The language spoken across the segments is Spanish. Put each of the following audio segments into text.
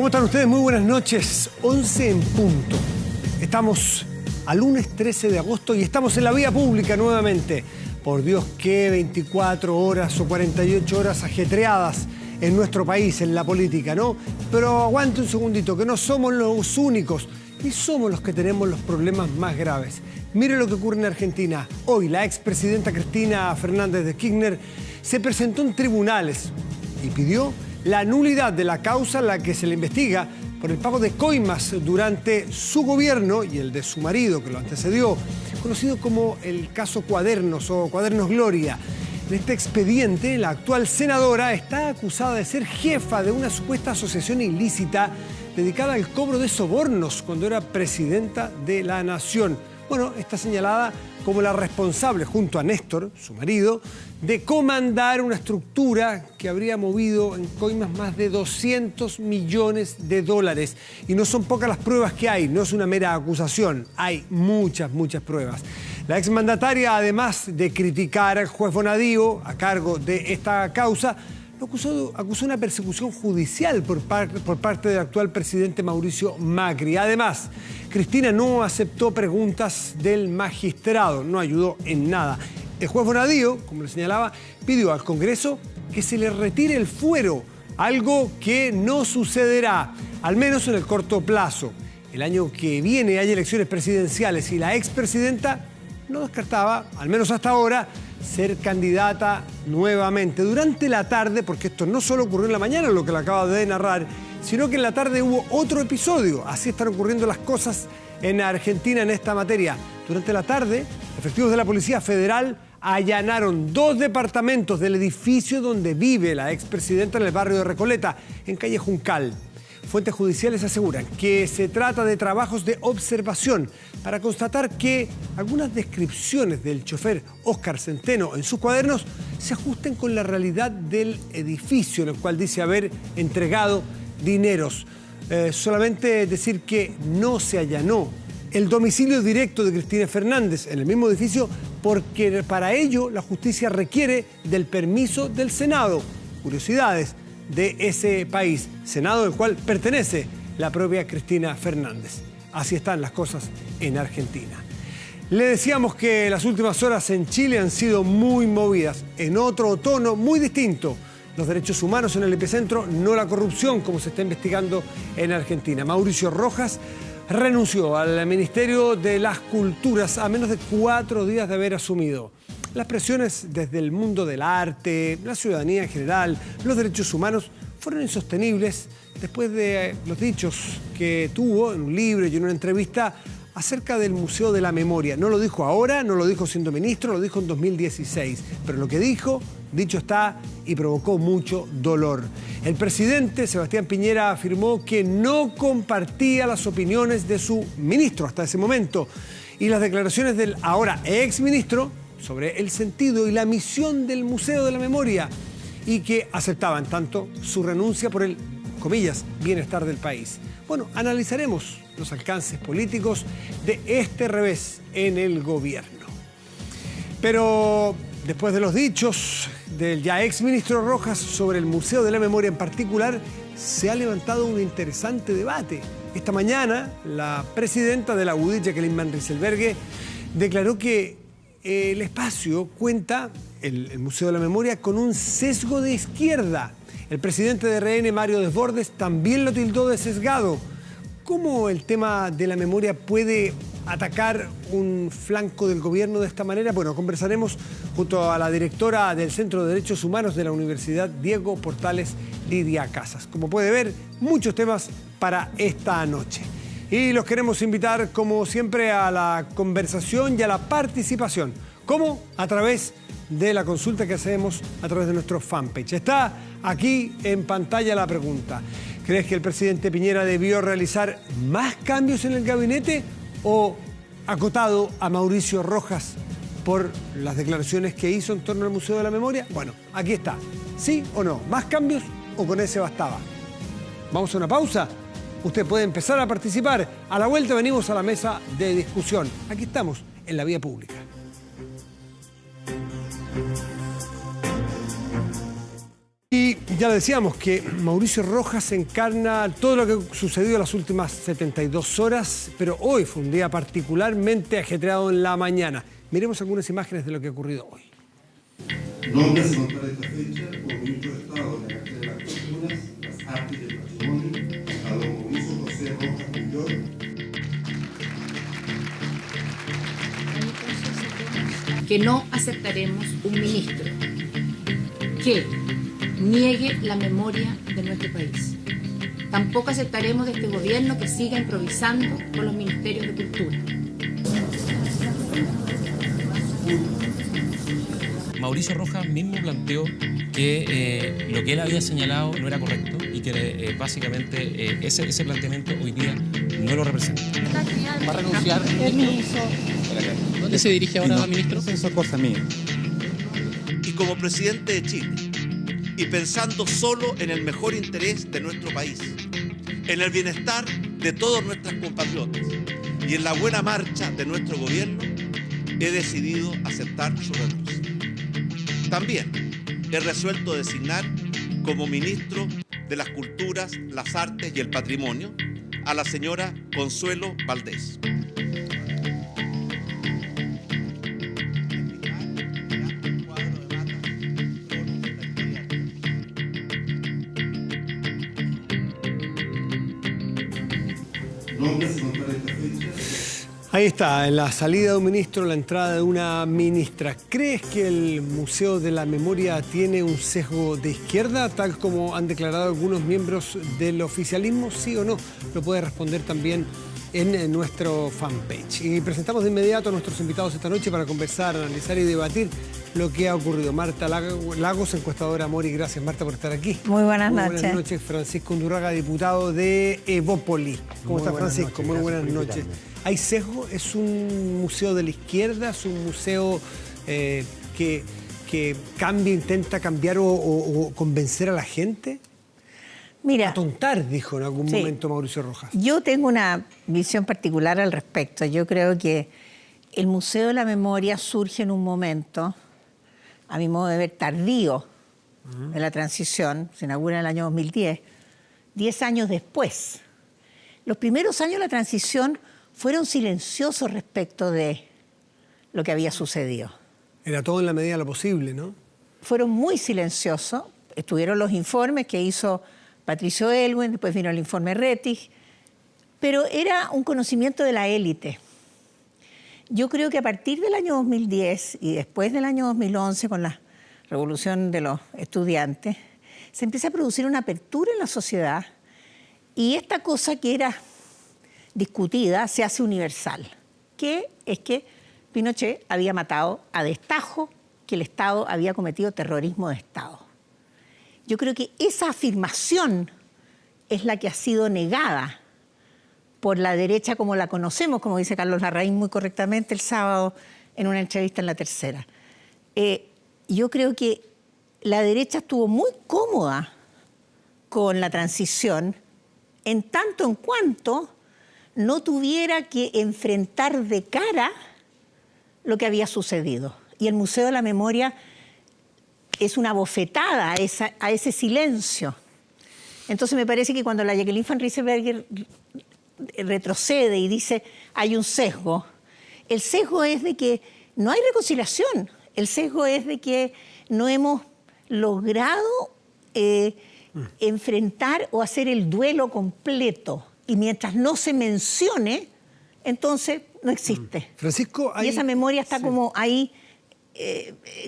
¿Cómo están ustedes? Muy buenas noches. 11 en punto. Estamos al lunes 13 de agosto y estamos en la vía pública nuevamente. Por Dios, qué 24 horas o 48 horas ajetreadas en nuestro país, en la política, ¿no? Pero aguante un segundito, que no somos los únicos, ni somos los que tenemos los problemas más graves. Mire lo que ocurre en Argentina. Hoy la expresidenta Cristina Fernández de Kirchner se presentó en tribunales y pidió la nulidad de la causa en la que se le investiga por el pago de coimas durante su gobierno y el de su marido, que lo antecedió, conocido como el caso Cuadernos o Cuadernos Gloria. En este expediente, la actual senadora está acusada de ser jefa de una supuesta asociación ilícita dedicada al cobro de sobornos cuando era presidenta de la Nación. Bueno, está señalada como la responsable, junto a Néstor, su marido, de comandar una estructura que habría movido en coimas más de 200 millones de dólares. Y no son pocas las pruebas que hay, no es una mera acusación, hay muchas pruebas. La exmandataria, además de criticar al juez Bonadío a cargo de esta causa, acusó una persecución judicial por parte del actual presidente Mauricio Macri. Además, Cristina no aceptó preguntas del magistrado, no ayudó en nada. El juez Bonadío, como le señalaba, pidió al Congreso que se le retire el fuero, algo que no sucederá, al menos en el corto plazo. El año que viene hay elecciones presidenciales y la expresidenta no descartaba, al menos hasta ahora, ser candidata nuevamente. Durante la tarde, porque esto no solo ocurrió en la mañana, lo que le acabo de narrar, sino que en la tarde hubo otro episodio. Así están ocurriendo las cosas en Argentina en esta materia. Durante la tarde, efectivos de la Policía Federal allanaron 2 departamentos del edificio donde vive la expresidenta en el barrio de Recoleta, en calle Juncal. Fuentes judiciales aseguran que se trata de trabajos de observación para constatar que algunas descripciones del chofer Óscar Centeno en sus cuadernos se ajusten con la realidad del edificio en el cual dice haber entregado dineros. Solamente decir que no se allanó el domicilio directo de Cristina Fernández en el mismo edificio porque para ello la justicia requiere del permiso del Senado. Curiosidades de ese país, Senado del cual pertenece la propia Cristina Fernández. Así están las cosas en Argentina. Le decíamos que las últimas horas en Chile han sido muy movidas, en otro tono muy distinto. Los derechos humanos en el epicentro, no la corrupción como se está investigando en Argentina. Mauricio Rojas renunció al Ministerio de las Culturas a menos de 4 días de haber asumido. Las presiones desde el mundo del arte, la ciudadanía en general, los derechos humanos, fueron insostenibles después de los dichos que tuvo en un libro y en una entrevista acerca del Museo de la Memoria. No lo dijo ahora, no lo dijo siendo ministro, lo dijo en 2016. Pero lo que dijo, dicho está, y provocó mucho dolor. El presidente Sebastián Piñera afirmó que no compartía las opiniones de su ministro hasta ese momento. Y las declaraciones del ahora exministro sobre el sentido y la misión del Museo de la Memoria y que aceptaban tanto su renuncia por el, comillas, bienestar del país. Bueno, analizaremos los alcances políticos de este revés en el gobierno. Pero después de los dichos del ya exministro Rojas sobre el Museo de la Memoria en particular, se ha levantado un interesante debate. Esta mañana, la presidenta de la UDI, Jacqueline Van Rysselberghe, declaró que el espacio cuenta, el Museo de la Memoria, con un sesgo de izquierda. El presidente de RN, Mario Desbordes, también lo tildó de sesgado. ¿Cómo el tema de la memoria puede atacar un flanco del gobierno de esta manera? Bueno, conversaremos junto a la directora del Centro de Derechos Humanos de la Universidad Diego Portales, Lidia Casas. Como puede ver, muchos temas para esta noche. Y los queremos invitar, como siempre, a la conversación y a la participación. ¿Cómo? A través de la consulta que hacemos a través de nuestro fanpage. Está aquí en pantalla la pregunta. ¿Crees que el presidente Piñera debió realizar más cambios en el gabinete o acotado a Mauricio Rojas por las declaraciones que hizo en torno al Museo de la Memoria? Bueno, aquí está. ¿Sí o no? ¿Más cambios o con ese bastaba? Vamos a una pausa. Usted puede empezar a participar. A la vuelta venimos a la mesa de discusión. Aquí estamos, en la vía pública. Y Ya lo decíamos, que Mauricio Rojas encarna todo lo que sucedió en las últimas 72 horas, pero hoy fue un día particularmente ajetreado en la mañana. Miremos algunas imágenes de lo que ha ocurrido hoy. Nombre a contar esta fecha como ministro de Estado de la cartera de las Culturas, las Artes y el Patrimonio, a don Mauricio José Rojas Muñoz. Que no aceptaremos un ministro que niegue la memoria de nuestro país. Tampoco aceptaremos de este gobierno que siga improvisando con los ministerios de cultura. Mauricio Rojas mismo planteó que lo que él había señalado no era correcto y que básicamente ese planteamiento hoy día no lo representa. ¿Va a renunciar? ¿Dónde se dirige ahora, ministro? Eso es cosa mía. Y como presidente de Chile, y pensando solo en el mejor interés de nuestro país, en el bienestar de todos nuestros compatriotas y en la buena marcha de nuestro gobierno, he decidido aceptar su renuncia. También he resuelto designar como ministro de las Culturas, las Artes y el Patrimonio a la señora Consuelo Valdés. Nombre a contar esta fecha. Ahí está, en la salida de un ministro, la entrada de una ministra. ¿Crees que el Museo de la Memoria tiene un sesgo de izquierda, tal como han declarado algunos miembros del oficialismo? ¿Sí o no? Lo puede responder también en nuestro fanpage. Y presentamos de inmediato a nuestros invitados esta noche para conversar, analizar y debatir lo que ha ocurrido. Marta Lagos, encuestadora Mori, gracias Marta por estar aquí. Muy buenas noches. Buenas noches, Francisco Undurraga, diputado de Evópoli. ¿Cómo está Francisco? Muy buenas noches. ¿Hay sesgo? ¿Es un museo de la izquierda? ¿Es un museo que cambia, intenta cambiar o convencer a la gente? Mira, Atontar, dijo en algún momento Mauricio Rojas. Yo tengo una visión particular al respecto. Yo creo que el Museo de la Memoria surge en un momento, a mi modo de ver, tardío de la transición. Se inaugura en el año 2010, 10 años después. Los primeros años de la transición fueron silenciosos respecto de lo que había sucedido. Era todo en la medida de lo posible, ¿no? Fueron muy silenciosos. Estuvieron los informes que hizo Patricio Aylwin, después vino el informe Rettig, pero era un conocimiento de la élite. Yo creo que a partir del año 2010 y después del año 2011, con la revolución de los estudiantes, se empieza a producir una apertura en la sociedad y esta cosa que era discutida se hace universal, que es que Pinochet había matado a destajo, que el Estado había cometido terrorismo de Estado. Yo creo que esa afirmación es la que ha sido negada por la derecha como la conocemos, como dice Carlos Larraín muy correctamente el sábado en una entrevista en La Tercera. Yo creo que la derecha estuvo muy cómoda con la transición en tanto en cuanto no tuviera que enfrentar de cara lo que había sucedido. Y el Museo de la Memoria es una bofetada a ese silencio. Entonces me parece que cuando la Jacqueline van Riesebergher retrocede y dice hay un sesgo, el sesgo es de que no hay reconciliación, el sesgo es de que no hemos logrado enfrentar o hacer el duelo completo, y mientras no se mencione, entonces no existe. Francisco, y esa memoria está como ahí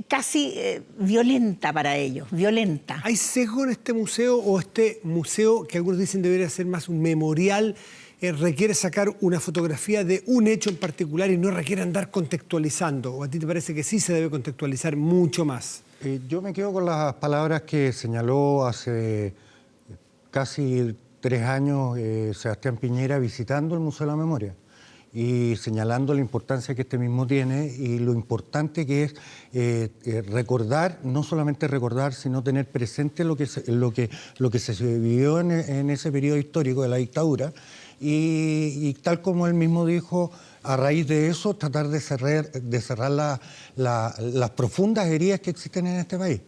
casi violenta para ellos, violenta. ¿Hay sesgo en este museo o este museo, que algunos dicen debería ser más un memorial, requiere sacar una fotografía de un hecho en particular y no requiere andar contextualizando? ¿O a ti te parece que sí se debe contextualizar mucho más? Yo me quedo con las palabras que señaló hace casi 3 años Sebastián Piñera visitando el Museo de la Memoria y señalando la importancia que este mismo tiene y lo importante que es recordar, no solamente recordar, sino tener presente lo que se vivió en ese periodo histórico de la dictadura y tal como él mismo dijo, a raíz de eso tratar de cerrar las profundas heridas que existen en este país.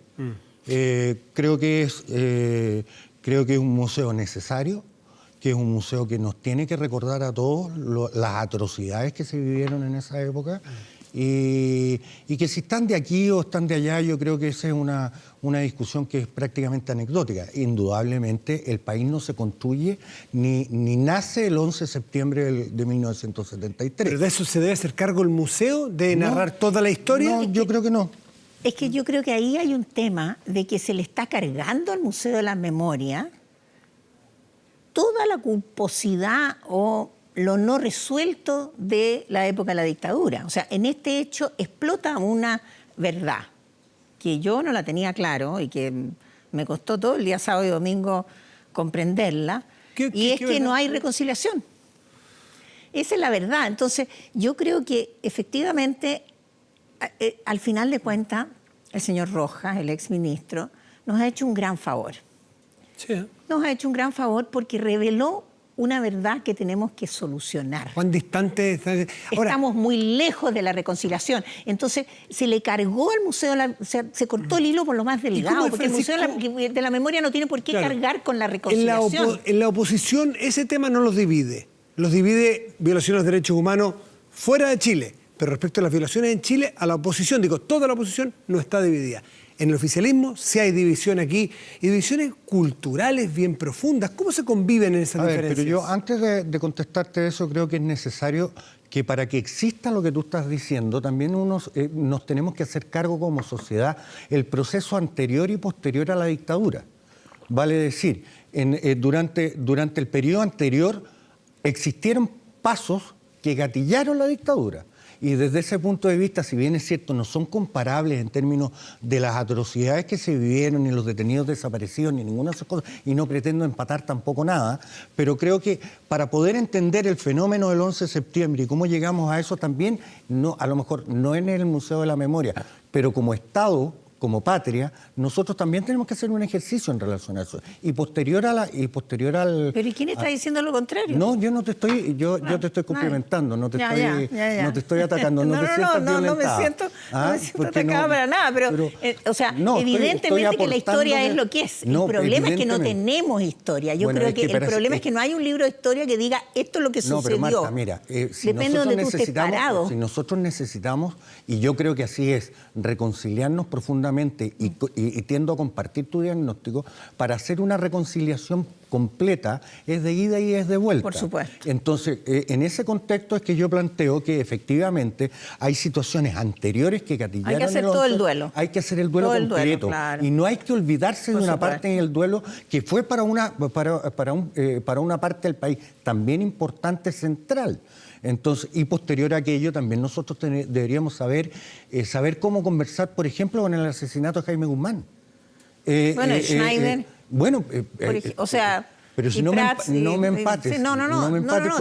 Creo que es un museo necesario, que es un museo que nos tiene que recordar a todos las atrocidades que se vivieron en esa época. Y que si están de aquí o están de allá, yo creo que esa es una discusión que es prácticamente anecdótica. Indudablemente el país no se construye ni nace el 11 de septiembre de 1973. ¿Pero de eso se debe hacer cargo el museo, de narrar toda la historia? No, yo creo que no. Es que yo creo que ahí hay un tema de que se le está cargando al Museo de la Memoria toda la culposidad o lo no resuelto de la época de la dictadura. O sea, en este hecho explota una verdad que yo no la tenía claro y que me costó todo el día sábado y domingo comprenderla, y es que no hay reconciliación. Esa es la verdad. Entonces, yo creo que efectivamente, al final de cuentas, el señor Rojas, el exministro, nos ha hecho un gran favor. Sí. Nos ha hecho un gran favor porque reveló una verdad que tenemos que solucionar. ¿Cuán distante está? Ahora, estamos muy lejos de la reconciliación. Entonces, se le cargó al Museo, se cortó el hilo por lo más delgado, porque el Museo de la Memoria no tiene por qué cargar con la reconciliación. En la oposición ese tema no los divide. Los divide violaciones de derechos humanos fuera de Chile. Pero respecto a las violaciones en Chile, a la oposición, digo, toda la oposición no está dividida. En el oficialismo sí hay división aquí, y divisiones culturales bien profundas. ¿Cómo se conviven en esas diferencias? Pero yo, antes de contestarte eso, creo que es necesario que para que exista lo que tú estás diciendo, también nos tenemos que hacer cargo como sociedad el proceso anterior y posterior a la dictadura. Vale decir, durante el periodo anterior existieron pasos que gatillaron la dictadura. Y desde ese punto de vista, si bien es cierto, no son comparables en términos de las atrocidades que se vivieron, ni los detenidos desaparecidos, ni ninguna de esas cosas, y no pretendo empatar tampoco nada, pero creo que para poder entender el fenómeno del 11 de septiembre y cómo llegamos a eso también, a lo mejor no en el Museo de la Memoria, pero como Estado, como patria, nosotros también tenemos que hacer un ejercicio en relación a eso. Y posterior al... ¿Pero y quién está diciendo lo contrario? No, yo no te estoy... Yo te estoy cumplimentando, no te estoy atacando, no te sientas violentada. No me siento atacada para nada, pero o sea, evidentemente que la historia es lo que es. El problema es que no tenemos historia. Yo creo que el problema es que no hay un libro de historia que diga esto es lo que sucedió. No, pero Marta, mira, depende de donde tú estés parado. Si nosotros necesitamos, y yo creo que así es, reconciliarnos profundamente, y tiendo a compartir tu diagnóstico, para hacer una reconciliación completa es de ida y es de vuelta. Por supuesto. Entonces, en ese contexto es que yo planteo que efectivamente hay situaciones anteriores que gatillaron. Hay que hacer todo el duelo. Hay que hacer el duelo completo. Claro. Y no hay que olvidarse de una parte en el duelo que fue para una parte del país también importante, central. Entonces, y posterior a aquello, también nosotros deberíamos saber cómo conversar, por ejemplo, con el asesinato de Jaime Guzmán. Schneider. O sea... Pero si no me empates. No,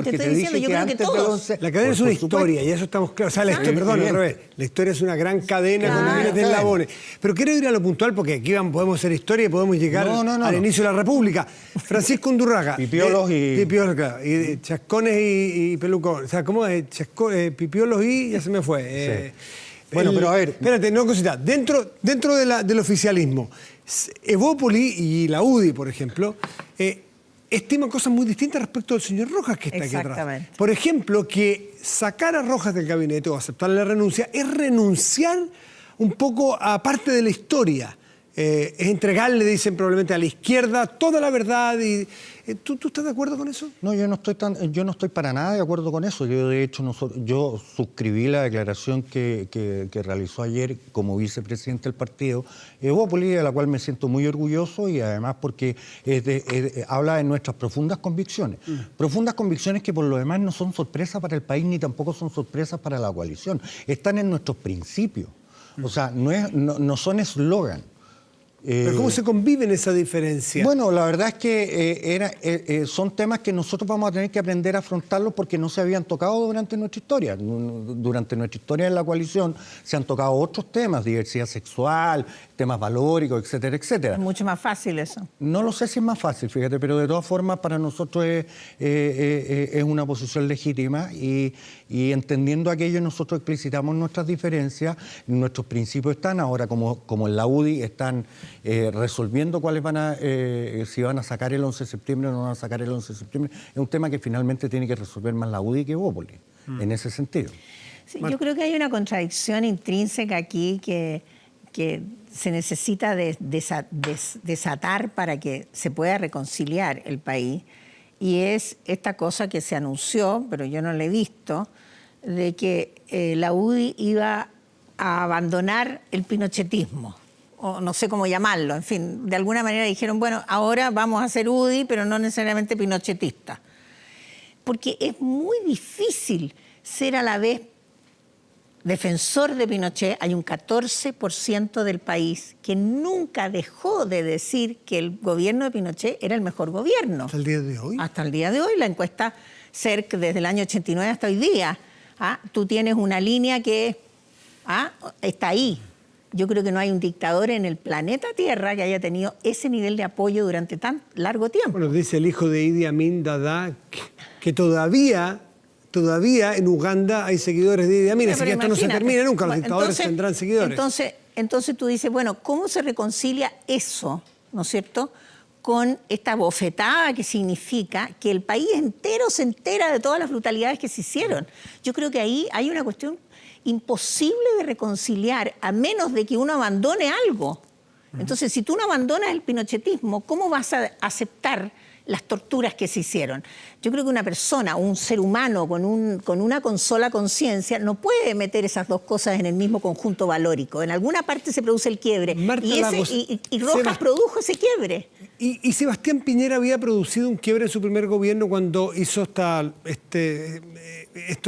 te estoy diciendo, yo creo que todos. La cadena es una historia, y eso estamos claros. O sea, la historia es una gran cadena con miles de eslabones. Pero quiero ir a lo puntual, porque aquí podemos hacer historia y podemos llegar al inicio de la República. Francisco Undurraga. Pipiolos y chascones y pelucones. O sea, ¿cómo es? Pipiolos y... ya se me fue. Sí. Pero a ver... Espérate, no, cosita. Dentro del oficialismo, Evópoli y la UDI, por ejemplo... estiman cosas muy distintas respecto del señor Rojas, que está aquí atrás. Por ejemplo, que sacar a Rojas del gabinete o aceptar la renuncia es renunciar un poco a parte de la historia. Es entregarle, dicen probablemente, a la izquierda toda la verdad. ¿Tú estás de acuerdo con eso? No, yo no estoy para nada de acuerdo con eso. Yo, de hecho, yo suscribí la declaración que realizó ayer como vicepresidente del partido Evópoli, de la cual me siento muy orgulloso, y además porque habla de nuestras profundas convicciones. Profundas convicciones que por lo demás no son sorpresas para el país ni tampoco son sorpresas para la coalición. Están en nuestros principios. O sea, no son eslogan. ¿Pero cómo se convive en esa diferencia? Bueno, la verdad es que son temas que nosotros vamos a tener que aprender a afrontarlos porque no se habían tocado durante nuestra historia. Durante nuestra historia en la coalición se han tocado otros temas, diversidad sexual, temas valóricos, etcétera, etcétera. Es mucho más fácil eso. No lo sé si es más fácil, fíjate, pero de todas formas para nosotros es una posición legítima y entendiendo aquello nosotros explicitamos nuestras diferencias, nuestros principios están ahora como en la UDI están resolviendo cuáles van a, si van a sacar el 11 de septiembre o no van a sacar el 11 de septiembre. Es un tema que finalmente tiene que resolver más la UDI que Bópoli, en ese sentido. Sí, yo creo que hay una contradicción intrínseca aquí que se necesita desatar para que se pueda reconciliar el país, y es esta cosa que se anunció, pero yo no la he visto, de que la UDI iba a abandonar el pinochetismo, o no sé cómo llamarlo, en fin, de alguna manera dijeron, bueno, ahora vamos a hacer UDI, pero no necesariamente pinochetista. Porque es muy difícil ser a la vez defensor de Pinochet. Hay un 14% del país que nunca dejó de decir que el gobierno de Pinochet era el mejor gobierno. ¿Hasta el día de hoy? Hasta el día de hoy, la encuesta CERC desde el año 89 hasta hoy día. Tú tienes una línea que está ahí. Yo creo que no hay un dictador en el planeta Tierra que haya tenido ese nivel de apoyo durante tan largo tiempo. Bueno, dice el hijo de Idi Amin Dada que todavía en Uganda hay seguidores de Idi Amin, así que esto no se termina nunca, los dictadores tendrán seguidores. Entonces tú dices, bueno, ¿cómo se reconcilia eso, ¿no es cierto?, con esta bofetada que significa que el país entero se entera de todas las brutalidades que se hicieron? Yo creo que ahí hay una cuestión imposible de reconciliar, a menos de que uno abandone algo. Entonces, si tú no abandonas el pinochetismo, ¿cómo vas a aceptar las torturas que se hicieron? Yo creo que una persona, un ser humano con una sola conciencia no puede meter esas dos cosas en el mismo conjunto valórico. En alguna parte se produce el quiebre, y Rojas produjo ese quiebre. Y Sebastián Piñera había producido un quiebre en su primer gobierno cuando hizo esto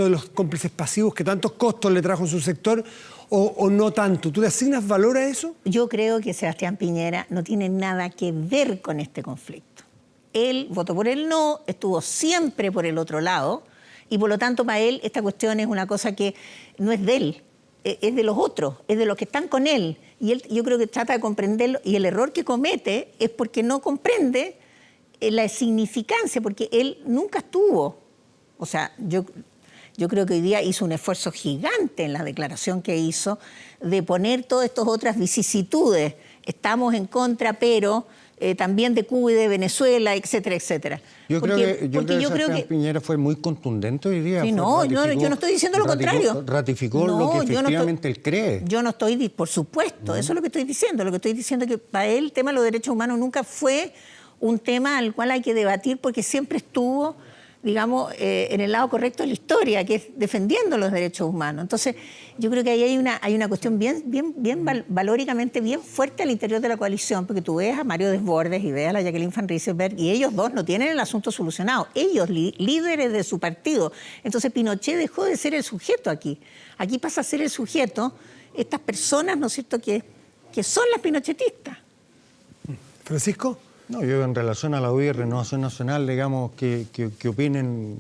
de los cómplices pasivos que tantos costos le trajo en su sector, o no tanto. ¿Tú le asignas valor a eso? Yo creo que Sebastián Piñera no tiene nada que ver con este conflicto. Él votó por el no, estuvo siempre por el otro lado, y por lo tanto para él esta cuestión es una cosa que no es de él, es de los otros, es de los que están con él. Y él, yo creo que trata de comprenderlo, y el error que comete es porque no comprende la significancia, porque él nunca estuvo. O sea, yo creo que hoy día hizo un esfuerzo gigante en la declaración que hizo de poner todas estas otras vicisitudes. Estamos en contra, pero también de Cuba y de Venezuela, etcétera, etcétera. Yo creo que Piñera fue muy contundente hoy día. Sí, yo no estoy diciendo lo contrario. Ratificó lo que efectivamente él cree. Yo no estoy, por supuesto, eso es lo que estoy diciendo. Lo que estoy diciendo es que para él el tema de los derechos humanos nunca fue un tema al cual hay que debatir, porque siempre estuvo, digamos, en el lado correcto de la historia, que es defendiendo los derechos humanos. Entonces, yo creo que ahí hay una cuestión bien valóricamente bien fuerte al interior de la coalición, porque tú ves a Mario Desbordes y ves a la Jacqueline Van Rieselbergh, y ellos dos no tienen el asunto solucionado. Ellos, líderes de su partido. Entonces, Pinochet dejó de ser el sujeto aquí. Aquí pasa a ser el sujeto estas personas, ¿no es cierto?, que son las pinochetistas. ¿Francisco? No, yo en relación a la UDI y Renovación Nacional, digamos, que opinen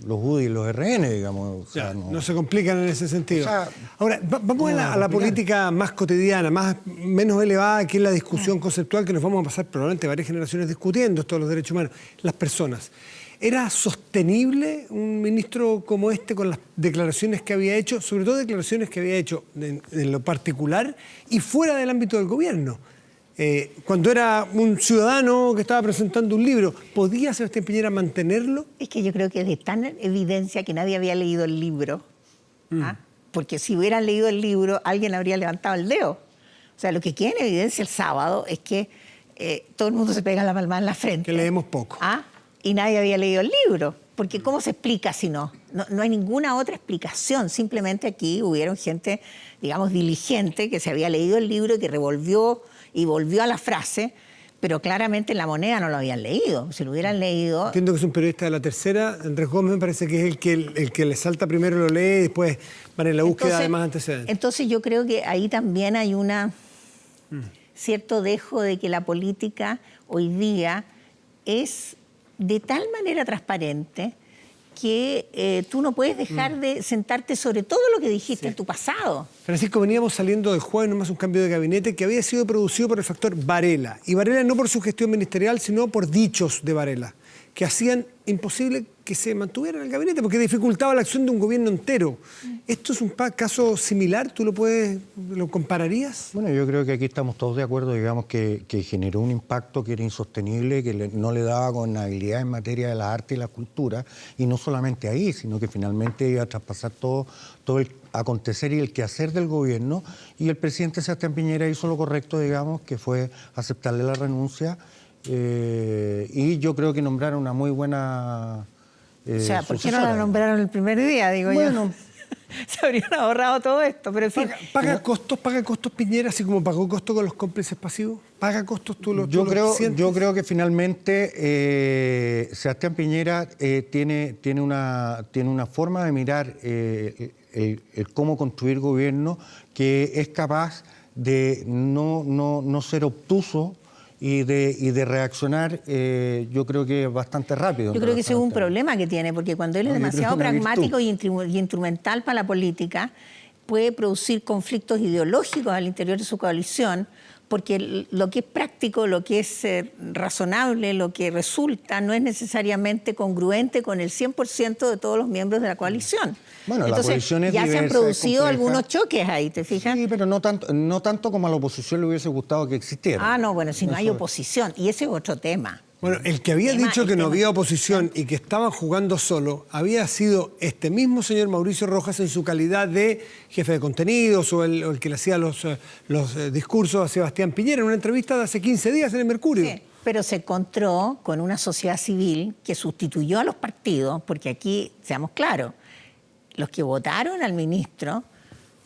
los UDI y los RN, digamos. O sea, no se complican en ese sentido. O sea, ahora, vamos a la política más cotidiana, menos elevada, que es la discusión conceptual que nos vamos a pasar probablemente varias generaciones discutiendo, todos los derechos humanos, las personas. ¿Era sostenible un ministro como este con las declaraciones que había hecho, sobre todo declaraciones que había hecho en lo particular y fuera del ámbito del gobierno? Cuando era un ciudadano que estaba presentando un libro, ¿podía Sebastián Piñera mantenerlo? Es que yo creo que es de tan evidencia que nadie había leído el libro. Porque si hubieran leído el libro, alguien habría levantado el dedo. O sea, lo que queda en evidencia el sábado es que todo el mundo se pega la palma en la frente. Que leemos poco. Y nadie había leído el libro. Porque ¿cómo se explica si no? No hay ninguna otra explicación. Simplemente aquí hubieron gente, digamos, diligente, que se había leído el libro y que revolvió y volvió a la frase, pero claramente en La Moneda no lo habían leído. Si lo hubieran leído... Entiendo que es un periodista de La Tercera. Andrés Gómez me parece que es el que le salta primero, lo lee, y después van en la búsqueda de más antecedentes. Entonces yo creo que ahí también hay cierto dejo de que la política hoy día es de tal manera transparente que tú no puedes dejar de sentarte sobre todo lo que dijiste en tu pasado. Francisco, veníamos saliendo del jueves, nomás un cambio de gabinete que había sido producido por el factor Varela. Y Varela no por su gestión ministerial, sino por dichos de Varela, que hacían imposible que se mantuviera en el gabinete, porque dificultaba la acción de un gobierno entero. ¿Esto es un caso similar? ¿Tú lo compararías? Bueno, yo creo que aquí estamos todos de acuerdo, digamos, que generó un impacto que era insostenible, que no le daba gobernabilidad en materia de las artes y la cultura, y no solamente ahí, sino que finalmente iba a traspasar todo el acontecer y el quehacer del gobierno, y el presidente Sebastián Piñera hizo lo correcto, digamos, que fue aceptarle la renuncia, y yo creo que nombraron una muy buena... o sea, ¿por qué no la nombraron el primer día? Digo yo. Se habrían ahorrado todo esto, pero en fin. ¿Paga costos Piñera, así como pagó costos con los cómplices pasivos? ¿Paga costos tú lo sientes? Yo creo que finalmente Sebastián Piñera tiene una forma de mirar el cómo construir gobierno que es capaz de no ser obtuso y de reaccionar, yo creo que bastante rápido. Yo creo que ese es un problema que tiene, porque cuando él es demasiado pragmático y instrumental para la política, puede producir conflictos ideológicos al interior de su coalición, porque lo que es práctico, lo que es razonable, lo que resulta, no es necesariamente congruente con el 100% de todos los miembros de la coalición. Bueno, entonces, la coalición es ya diversa, se han producido es algunos choques ahí, ¿te fijas? Sí, pero no tanto como a la oposición le hubiese gustado que existiera. Ah, no, bueno, si no hay oposición, y ese es otro tema. Bueno, el que había dicho que no había oposición y que estaban jugando solo había sido este mismo señor Mauricio Rojas en su calidad de jefe de contenidos o el que le hacía los discursos a Sebastián Piñera en una entrevista de hace 15 días en el Mercurio. Sí, pero se encontró con una sociedad civil que sustituyó a los partidos, porque aquí, seamos claros, los que votaron al ministro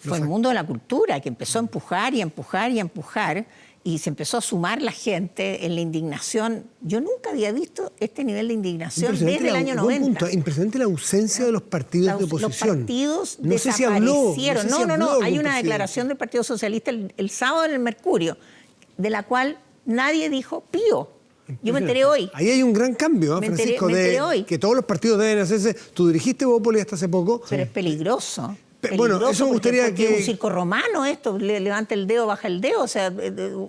fue el mundo de la cultura, que empezó a empujar y empujar y empujar, y se empezó a sumar la gente en la indignación. Yo nunca había visto este nivel de indignación desde el año 90. Impresionante la ausencia de los partidos de oposición. Los partidos no sé desaparecieron. Si habló, No, hay una declaración del Partido Socialista el sábado en el Mercurio, de la cual nadie dijo pío. Yo me enteré hoy. Ahí hay un gran cambio, Francisco, me enteré hoy. Que todos los partidos deben hacerse. Tú dirigiste Bópoli hasta hace poco. Pero es peligroso. Bueno, eso me gustaría porque es un circo romano esto, levanta el dedo, baja el dedo, o sea,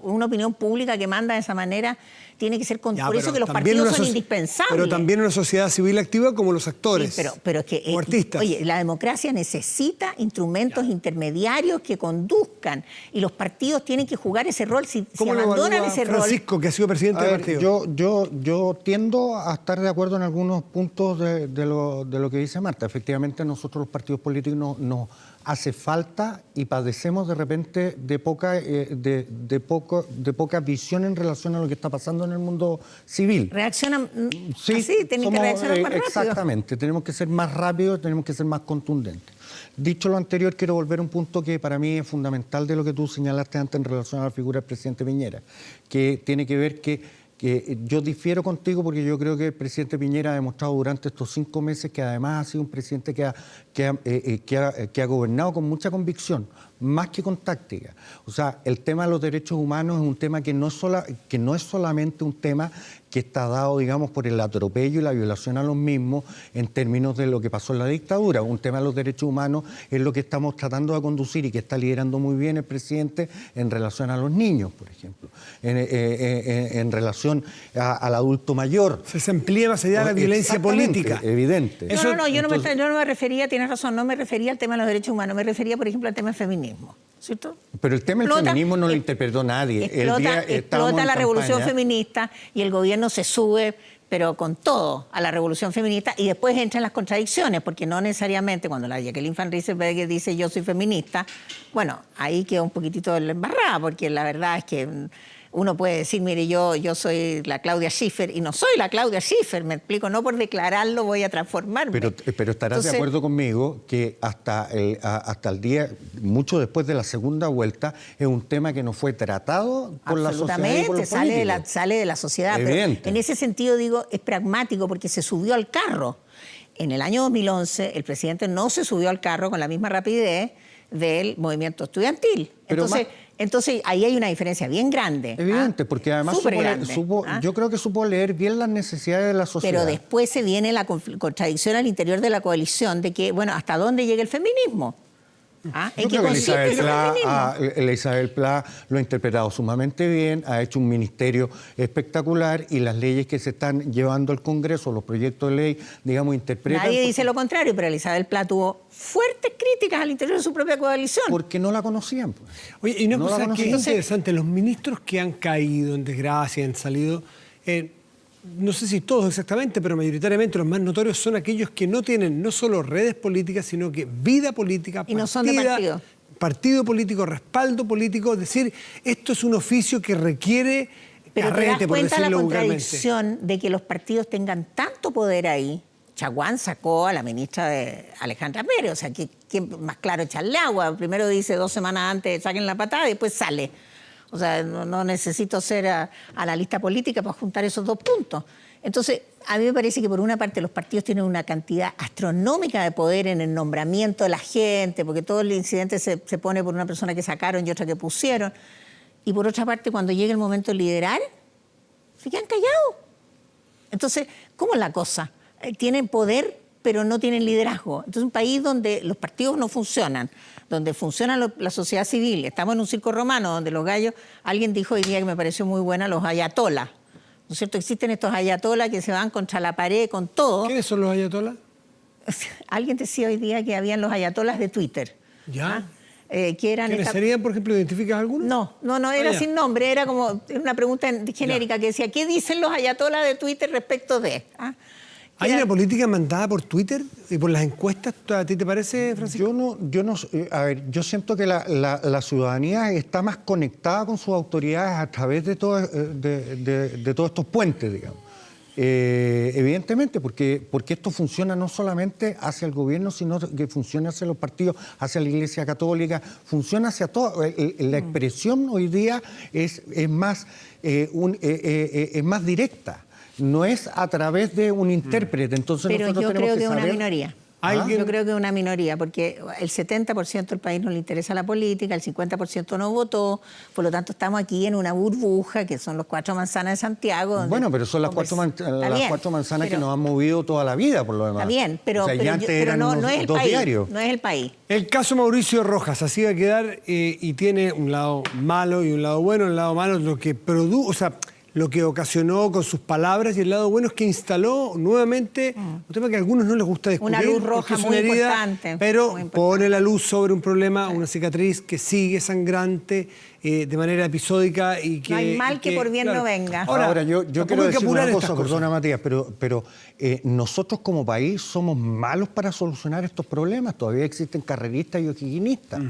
una opinión pública que manda de esa manera tiene que ser por eso que los partidos son indispensables. Pero también una sociedad civil activa como los actores, sí, pero que, o artistas. Oye, la democracia necesita instrumentos intermediarios que conduzcan, y los partidos tienen que jugar ese rol. Si abandonan ese rol... Francisco, que ha sido presidente del partido. Yo tiendo a estar de acuerdo en algunos puntos de lo que dice Marta. Efectivamente, nosotros los partidos políticos nos hace falta y padecemos de repente de poca visión en relación a lo que está pasando en el mundo civil. Reaccionan sí, así, tienen que reaccionar más rápido. Exactamente, tenemos que ser más rápidos, tenemos que ser más contundentes. Dicho lo anterior, quiero volver a un punto que para mí es fundamental de lo que tú señalaste antes en relación a la figura del presidente Piñera, que tiene que ver que yo difiero contigo porque yo creo que el presidente Piñera ha demostrado durante estos 5 meses que además ha sido un presidente que ha gobernado con mucha convicción, más que con táctica. O sea, el tema de los derechos humanos es un tema que no es solamente un tema que está dado, digamos, por el atropello y la violación a los mismos en términos de lo que pasó en la dictadura. Un tema de los derechos humanos es lo que estamos tratando de conducir y que está liderando muy bien el presidente en relación a los niños, por ejemplo, en relación al adulto mayor. Se amplía más allá de la violencia política. Evidente. Yo no me refería, tienes razón, no me refería al tema de los derechos humanos, me refería, por ejemplo, al tema del feminismo, ¿cierto? Pero el tema del feminismo no lo interpretó nadie. Explota la revolución feminista y el gobierno se sube, pero con todo, a la revolución feminista, y después entran las contradicciones, porque no necesariamente cuando la Jacqueline Van Rieselberghe dice yo soy feminista, bueno, ahí queda un poquitito embarrada, porque la verdad es que uno puede decir, mire, yo soy la Claudia Schiffer y no soy la Claudia Schiffer, me explico, no por declararlo voy a transformarme. Pero estarás de acuerdo conmigo que hasta el día, mucho después de la segunda vuelta, es un tema que no fue tratado por la sociedad y por los políticos. Sale de la sociedad, Evidente. Pero en ese sentido digo, es pragmático porque se subió al carro. En el año 2011 el presidente no se subió al carro con la misma rapidez del movimiento estudiantil. Entonces ahí hay una diferencia bien grande. Evidente, porque además yo creo que supo leer bien las necesidades de la sociedad. Pero después se viene la contradicción al interior de la coalición de que, bueno, ¿hasta dónde llega el feminismo? ¿Ah? Yo ¿En qué creo que consiste ese mecanismo? Isabel Pla lo ha interpretado sumamente bien, ha hecho un ministerio espectacular y las leyes que se están llevando al Congreso, los proyectos de ley, digamos, interpretan... Nadie dice lo contrario, pero Isabel Pla tuvo fuertes críticas al interior de su propia coalición. Porque no la conocían. Pues. Oye, y una No la cosa que es conocían. interesante, los ministros que han caído en desgracia, han salido, no sé si todos exactamente, pero mayoritariamente los más notorios son aquellos que no tienen no solo redes políticas, sino que vida política, Y no son de partido. Partido político, respaldo político. Es decir, esto es un oficio que requiere Pero te das carrete, por cuenta la decirlo vulgarmente. contradicción de que los partidos tengan tanto poder ahí. Chaguán sacó a la ministra de Alejandra Pérez, o sea, ¿quién más claro echarle agua? Primero dice 2 semanas antes saquen la patada y después sale. O sea, no necesito ser analista política para juntar esos 2 puntos. Entonces, a mí me parece que por una parte los partidos tienen una cantidad astronómica de poder en el nombramiento de la gente, porque todo el incidente se pone por una persona que sacaron y otra que pusieron. Y por otra parte, cuando llega el momento de liderar, se quedan callados. Entonces, ¿cómo es la cosa? Tienen poder, pero no tienen liderazgo. Entonces, un país donde los partidos no funcionan, donde funciona la sociedad civil, estamos en un circo romano donde los gallos, alguien dijo hoy día que me pareció muy buena, los ayatolas, ¿no es cierto? Existen estos ayatolas que se van contra la pared con todo. ¿Quiénes son los ayatolas? Alguien decía hoy día que habían los ayatolas de Twitter. ¿Ya? Que eran ¿Quiénes serían, por ejemplo, identificas algunos? No, era ya. sin nombre, era como una pregunta genérica que decía, ¿qué dicen los ayatolas de Twitter respecto de? ¿Hay una política mandada por Twitter y por las encuestas? ¿A ti te parece, Francisco? A ver, yo siento que la ciudadanía está más conectada con sus autoridades a través de todos estos puentes, digamos. Evidentemente, porque esto funciona no solamente hacia el gobierno, sino que funciona hacia los partidos, hacia la Iglesia Católica, funciona hacia todo. La expresión hoy día es más directa. No es a través de un intérprete. Entonces pero nosotros yo tenemos creo que es una saber... minoría. ¿Alguien? Yo creo que es una minoría, porque el 70% del país no le interesa la política, el 50% no votó, por lo tanto estamos aquí en una burbuja, que son los 4 manzanas de Santiago. Bueno, pero son las 4 manzanas que nos han movido toda la vida, por lo demás. Está bien, pero, o sea, ya antes eran no es el 2 país, diarios. no es el país. El caso Mauricio Rojas, así va a quedar y tiene un lado malo y un lado bueno. El lado malo es lo que produjo, o sea, lo que ocasionó con sus palabras, y el lado bueno es que instaló nuevamente un tema que a algunos no les gusta discutir. Una luz roja es muy una herida, importante. pero muy importante. pone la luz sobre un problema, una cicatriz que sigue sangrante de manera episódica y que... No hay mal que por bien no venga. Ahora, yo tampoco quiero hay que decir apurar una cosa, estas cosas. perdona Matías, pero nosotros como país somos malos para solucionar estos problemas. Todavía existen carreristas y ojiquinistas.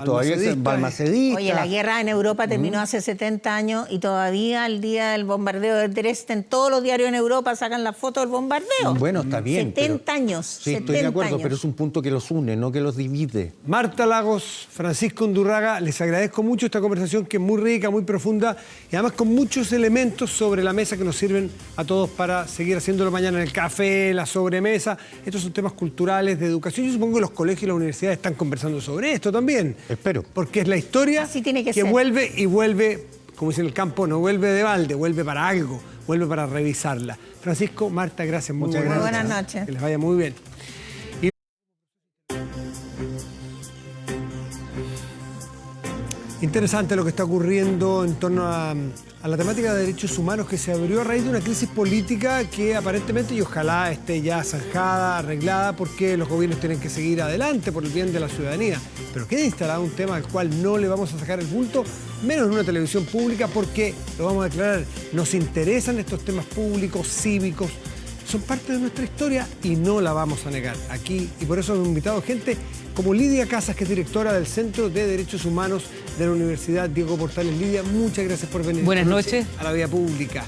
Todavía existen balmacedistas. Oye, la guerra en Europa terminó hace 70 años y todavía el día del bombardeo de Dresden, todos los diarios en Europa sacan la foto del bombardeo. Bueno, está bien. 70 años. Sí, estoy de acuerdo, años. pero es un punto que los une, no que los divide. Marta Lagos, Francisco Undurraga, les agradezco mucho esta conversación que es muy rica, muy profunda y además con muchos elementos sobre la mesa que nos sirven a todos para seguir haciéndolo mañana en el café, la sobremesa. Estos son temas culturales, de educación. Yo supongo que los colegios y las universidades están conversando sobre esto también. Espero. Porque es la historia Así tiene que ser. vuelve y vuelve, como dice en el campo, no vuelve de balde, vuelve para algo, vuelve para revisarla. Francisco, Marta, gracias. Muchas Muy gracias. buenas noches. Que les vaya muy bien. Interesante lo que está ocurriendo en torno a la temática de derechos humanos que se abrió a raíz de una crisis política que aparentemente y ojalá esté ya zanjada, arreglada, porque los gobiernos tienen que seguir adelante por el bien de la ciudadanía. Pero queda instalado un tema al cual no le vamos a sacar el bulto, menos en una televisión pública, porque, lo vamos a declarar, nos interesan estos temas públicos, cívicos, son parte de nuestra historia y no la vamos a negar aquí. Y por eso hemos invitado gente como Lidia Casas, que es directora del Centro de Derechos Humanos de la Universidad Diego Portales. Lidia, muchas gracias por venir. Buenas noches. A la vía pública.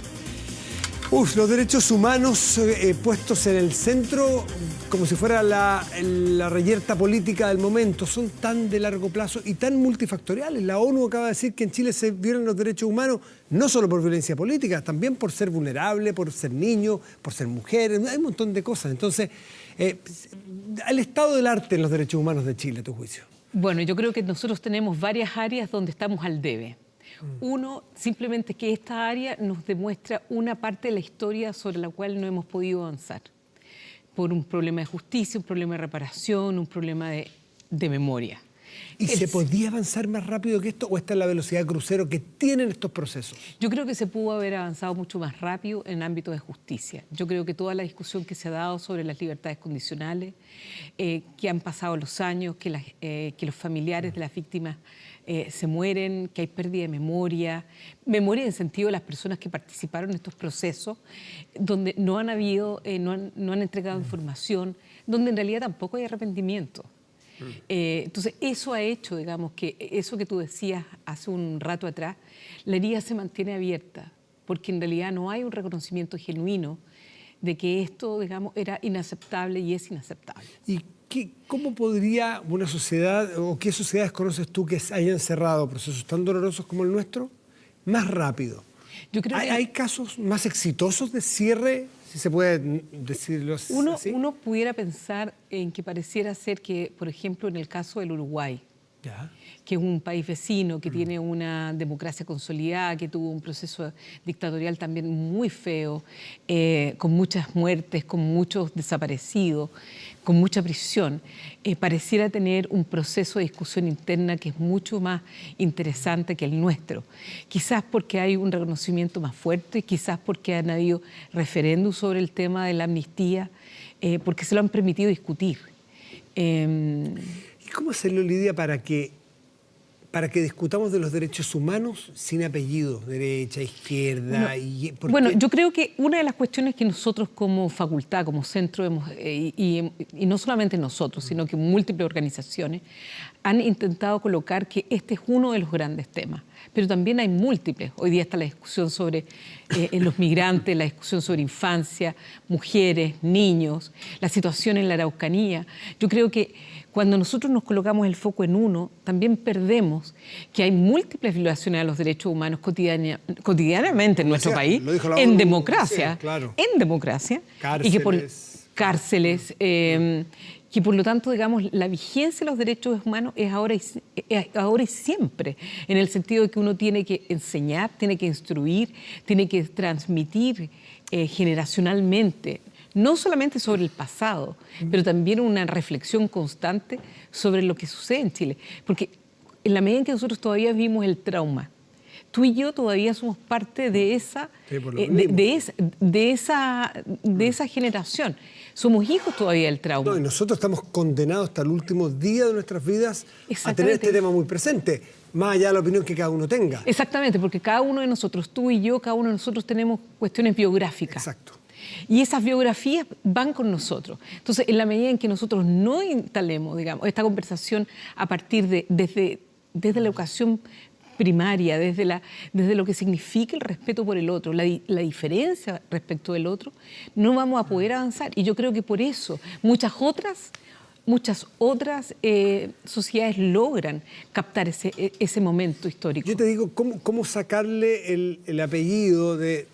Los derechos humanos puestos en el centro como si fuera la reyerta política del momento, son tan de largo plazo y tan multifactoriales. La ONU acaba de decir que en Chile se violan los derechos humanos no solo por violencia política, también por ser vulnerable, por ser niño, por ser mujer, hay un montón de cosas. Entonces, el estado del arte en los derechos humanos de Chile, a tu juicio. Bueno, yo creo que nosotros tenemos varias áreas donde estamos al debe. Uno, simplemente que esta área nos demuestra una parte de la historia sobre la cual no hemos podido avanzar. Por un problema de justicia, un problema de reparación, un problema de de memoria. ¿Y se podía avanzar más rápido que esto o esta es la velocidad crucero que tienen estos procesos? Yo creo que se pudo haber avanzado mucho más rápido en ámbito de justicia. Yo creo que toda la discusión que se ha dado sobre las libertades condicionales, que han pasado los años, que los familiares de las víctimas se mueren, que hay pérdida de memoria en el sentido de las personas que participaron en estos procesos, donde no han entregado información, donde en realidad tampoco hay arrepentimiento. Entonces, eso ha hecho, digamos, que eso que tú decías hace un rato atrás, la herida se mantiene abierta, porque en realidad no hay un reconocimiento genuino de que esto, digamos, era inaceptable y es inaceptable. ¿Y cómo podría una sociedad, o qué sociedades conoces tú que hayan cerrado procesos tan dolorosos como el nuestro más rápido? Yo creo ¿Hay casos más exitosos de cierre, si se puede decirlo así? Uno pudiera pensar en que pareciera ser que, por ejemplo, en el caso del Uruguay, que es un país vecino, que tiene una democracia consolidada, que tuvo un proceso dictatorial también muy feo, con muchas muertes, con muchos desaparecidos, con mucha prisión, pareciera tener un proceso de discusión interna que es mucho más interesante que el nuestro. Quizás porque hay un reconocimiento más fuerte, quizás porque han habido referéndum sobre el tema de la amnistía, porque se lo han permitido discutir. ¿Y cómo hacerlo, Lidia, para que discutamos de los derechos humanos sin apellidos, derecha, izquierda? Bueno, yo creo que una de las cuestiones que nosotros como facultad, como centro, y no solamente nosotros, sino que múltiples organizaciones, han intentado colocar que este es uno de los grandes temas, pero también hay múltiples. Hoy día está la discusión sobre los migrantes, la discusión sobre infancia, mujeres, niños, la situación en la Araucanía. Yo creo que cuando nosotros nos colocamos el foco en uno, también perdemos que hay múltiples violaciones a los derechos humanos cotidianamente en nuestro país, en democracia, en democracia, y que por cárceles, que por lo tanto, digamos, la vigencia de los derechos humanos es ahora y siempre, en el sentido de que uno tiene que enseñar, tiene que instruir, tiene que transmitir generacionalmente, no solamente sobre el pasado, pero también una reflexión constante sobre lo que sucede en Chile. Porque en la medida en que nosotros todavía vivimos el trauma, tú y yo todavía somos parte de esa generación. Somos hijos todavía del trauma. No, y nosotros estamos condenados hasta el último día de nuestras vidas a tener este tema muy presente, más allá de la opinión que cada uno tenga. Exactamente, porque cada uno de nosotros, tú y yo, cada uno de nosotros tenemos cuestiones biográficas. Exacto. Y esas biografías van con nosotros. Entonces, en la medida en que nosotros no instalemos, digamos, esta conversación a partir desde la educación primaria, desde lo que significa el respeto por el otro, la diferencia respecto del otro, no vamos a poder avanzar. Y yo creo que por eso muchas otras sociedades logran captar ese momento histórico. Yo te digo, ¿cómo sacarle el apellido de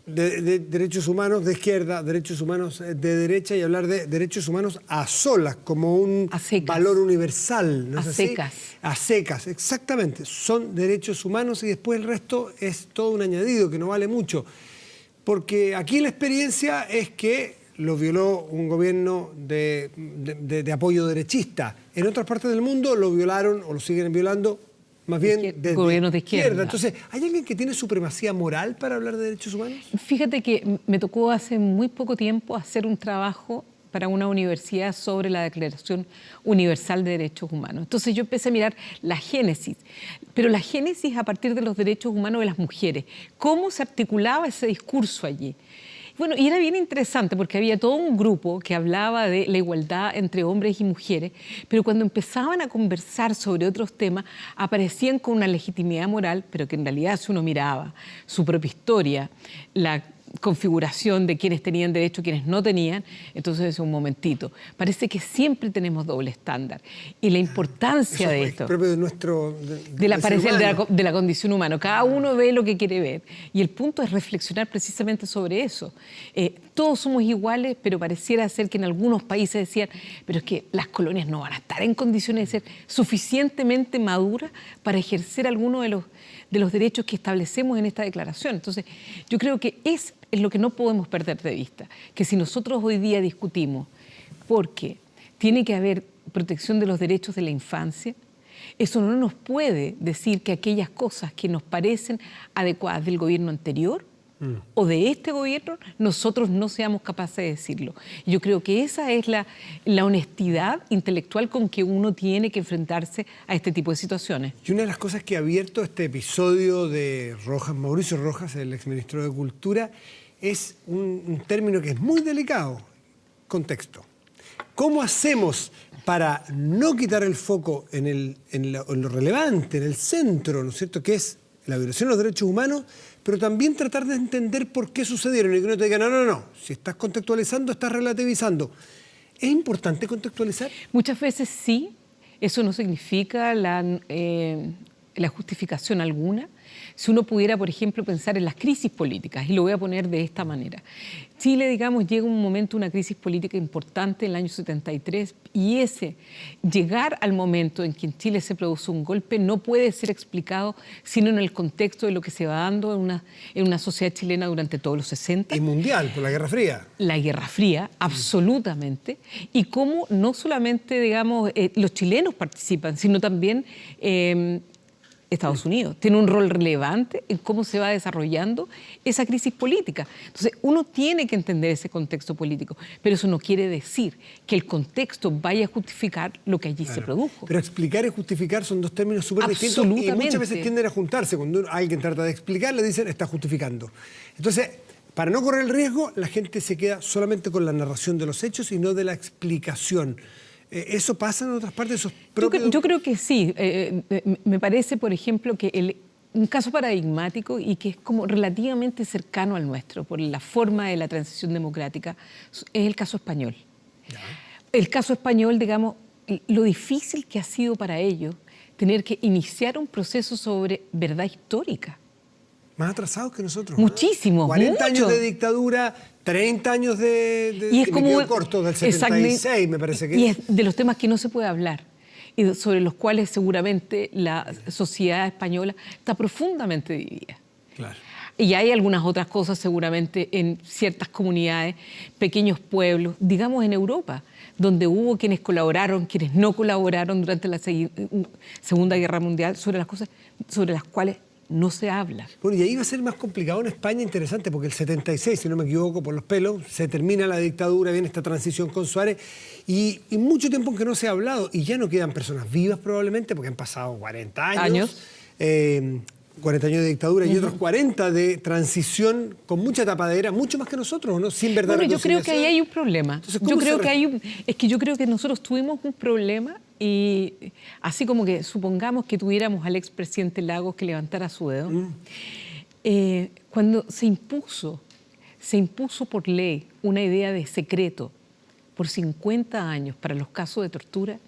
derechos humanos de izquierda, derechos humanos de derecha y hablar de derechos humanos a solas, como un valor universal? ¿No es así? A secas, exactamente. Son derechos humanos y después el resto es todo un añadido que no vale mucho. Porque aquí la experiencia es que lo violó un gobierno de apoyo derechista. En otras partes del mundo lo violaron o lo siguen violando más bien de gobiernos de izquierda. Entonces, ¿hay alguien que tiene supremacía moral para hablar de derechos humanos? Fíjate que me tocó hace muy poco tiempo hacer un trabajo para una universidad sobre la Declaración Universal de Derechos Humanos. Entonces yo empecé a mirar la génesis, pero la génesis a partir de los derechos humanos de las mujeres. ¿Cómo se articulaba ese discurso allí? Bueno, y era bien interesante porque había todo un grupo que hablaba de la igualdad entre hombres y mujeres, pero cuando empezaban a conversar sobre otros temas, aparecían con una legitimidad moral, pero que en realidad si uno miraba su propia historia, la configuración de quienes tenían derecho, quienes no tenían, entonces es un momentito. Parece que siempre tenemos doble estándar. Y la importancia de esto... Es propio de nuestro... de la condición humana. Cada uno ve lo que quiere ver. Y el punto es reflexionar precisamente sobre eso. Todos somos iguales, pero pareciera ser que en algunos países decían, pero es que las colonias no van a estar en condiciones de ser suficientemente maduras para ejercer alguno de los derechos que establecemos en esta declaración. Entonces, yo creo que es lo que no podemos perder de vista, que si nosotros hoy día discutimos porque tiene que haber protección de los derechos de la infancia, eso no nos puede decir que aquellas cosas que nos parecen adecuadas del gobierno anterior o de este gobierno, nosotros no seamos capaces de decirlo. Yo creo que esa es la honestidad intelectual con que uno tiene que enfrentarse a este tipo de situaciones. Y una de las cosas que ha abierto este episodio de Rojas, Mauricio Rojas, el exministro de Cultura, es un término que es muy delicado: contexto. ¿Cómo hacemos para no quitar el foco en lo relevante, en el centro, ¿no es cierto?, que es la violación de los derechos humanos, pero también tratar de entender por qué sucedieron y que uno te diga, no, si estás contextualizando, estás relativizando. ¿Es importante contextualizar? Muchas veces sí, eso no significa la justificación alguna. Si uno pudiera, por ejemplo, pensar en las crisis políticas, y lo voy a poner de esta manera. Chile, digamos, llega un momento, una crisis política importante en el año 73, y ese llegar al momento en que en Chile se produce un golpe no puede ser explicado sino en el contexto de lo que se va dando en una sociedad chilena durante todos los 60. Y mundial, por la Guerra Fría. La Guerra Fría, absolutamente. Y cómo no solamente, digamos, los chilenos participan, sino también Estados Unidos tiene un rol relevante en cómo se va desarrollando esa crisis política. Entonces, uno tiene que entender ese contexto político, pero eso no quiere decir que el contexto vaya a justificar lo que allí se produjo. Pero explicar y justificar son dos términos súper distintos y muchas veces tienden a juntarse. Cuando alguien trata de explicar, le dicen, está justificando. Entonces, para no correr el riesgo, la gente se queda solamente con la narración de los hechos y no de la explicación. ¿Eso pasa en otras partes? Yo creo que sí. Me parece, por ejemplo, que un caso paradigmático y que es como relativamente cercano al nuestro por la forma de la transición democrática es el caso español. ¿Ya? El caso español, digamos, lo difícil que ha sido para ellos tener que iniciar un proceso sobre verdad histórica. Más atrasados que nosotros. Muchísimo, 40 años de dictadura, 30 años y es como corto del 76, me parece que y es de los temas que no se puede hablar y sobre los cuales seguramente la sociedad española está profundamente dividida. Claro. Y hay algunas otras cosas seguramente en ciertas comunidades, pequeños pueblos, digamos en Europa, donde hubo quienes colaboraron, quienes no colaboraron durante la Segunda Guerra Mundial, sobre las cosas sobre las cuales no se habla. Bueno, y ahí va a ser más complicado en España, interesante, porque el 76, si no me equivoco, por los pelos, se termina la dictadura, viene esta transición con Suárez, y mucho tiempo en que no se ha hablado, y ya no quedan personas vivas probablemente, porque han pasado 40 años. 40 años de dictadura y otros 40 de transición con mucha tapadera, mucho más que nosotros, ¿no? Sin verdad. Bueno, yo creo que ahí hay un problema. Entonces, yo creo que nosotros tuvimos un problema y así como que supongamos que tuviéramos al expresidente Lagos que levantara su dedo, cuando se impuso por ley una idea de secreto por 50 años para los casos de tortura,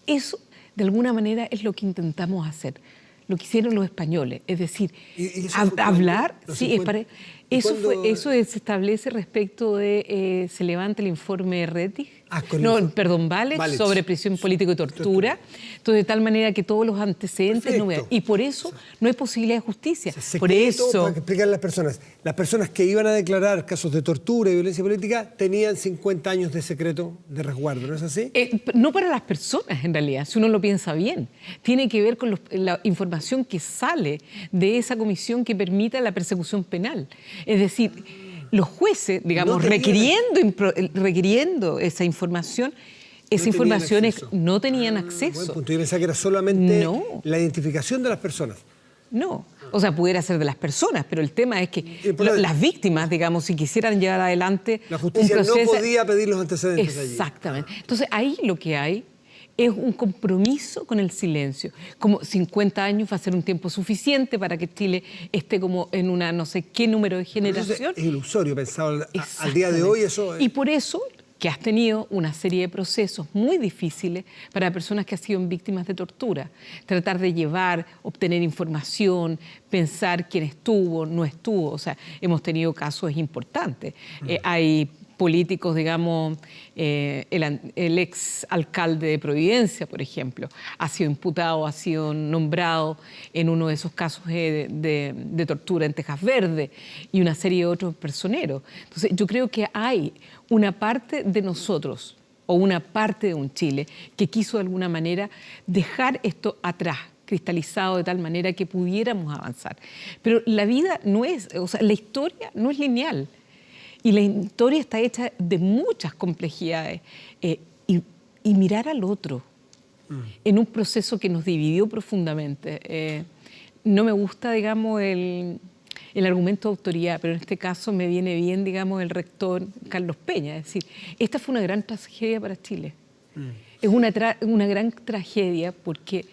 eso de alguna manera es lo que intentamos hacer. Lo que hicieron los españoles, es decir, hablar, sí, eso se establece respecto de, se levanta el informe de Rettig, Vález, sobre prisión política y tortura, entonces de tal manera que todos los antecedentes no vean, y por eso no hay posibilidad de justicia. Por eso, para que explicar a las personas que iban a declarar casos de tortura y violencia política tenían 50 años de secreto de resguardo, ¿no es así? No para las personas, en realidad, si uno lo piensa bien. Tiene que ver con la información que sale de esa comisión que permita la persecución penal. Es decir, los jueces, digamos, requiriendo esa información, no tenían acceso. Buen punto. Yo pensaba que era solamente la identificación de las personas. No, o sea, pudiera ser de las personas, pero el tema es que las víctimas, digamos, si quisieran llevar adelante la justicia un proceso, no podía pedir los antecedentes allí. Exactamente. Entonces, ahí lo que hay es un compromiso con el silencio. Como 50 años va a ser un tiempo suficiente para que Chile esté como en una no sé qué número de generación. Es ilusorio pensado al día de hoy eso. Y por eso que has tenido una serie de procesos muy difíciles para personas que han sido víctimas de tortura. Tratar de obtener información, pensar quién estuvo, no estuvo. O sea, hemos tenido casos importantes. Hay políticos, digamos, el ex alcalde de Providencia, por ejemplo, ha sido imputado, ha sido nombrado en uno de esos casos de tortura en Tejas Verde y una serie de otros personeros. Entonces, yo creo que hay una parte de nosotros o una parte de un Chile que quiso de alguna manera dejar esto atrás, cristalizado de tal manera que pudiéramos avanzar. Pero la vida no es, o sea, la historia no es lineal y la historia está hecha de muchas complejidades y mirar al otro en un proceso que nos dividió profundamente. No me gusta, digamos, el argumento de autoridad, pero en este caso me viene bien, digamos, el rector Carlos Peña. Es decir, esta fue una gran tragedia para Chile. Es una gran tragedia porque